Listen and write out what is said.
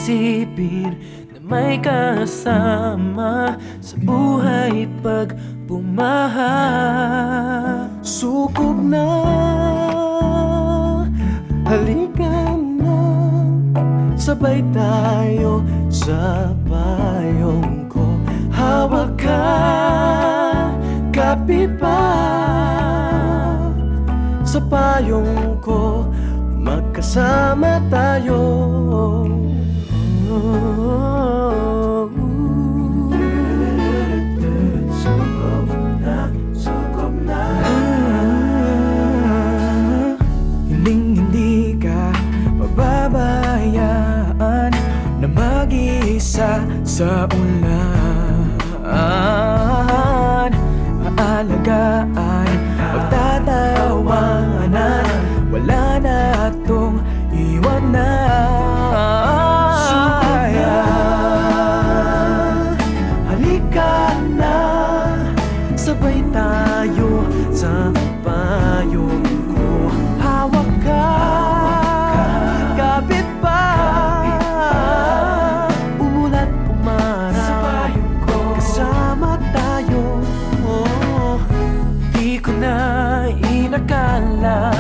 isipin na may kasama sa buhay pag bumaha. Sukob na, halika na, sabay tayo sa payong ko. Hawak ka, kapit pa, sa payong ko, magkasama tayo. Sukob na, Hindi ka pababayaan na mag-isa sa ulan. Aalagaan, pagtatawanan, wala na tong iwanan. Sukob na, halika na, sabay tayo sa payong ko. Hawak ka, kapit pa, umulan umaraw, kasama tayo. Di ko na inakala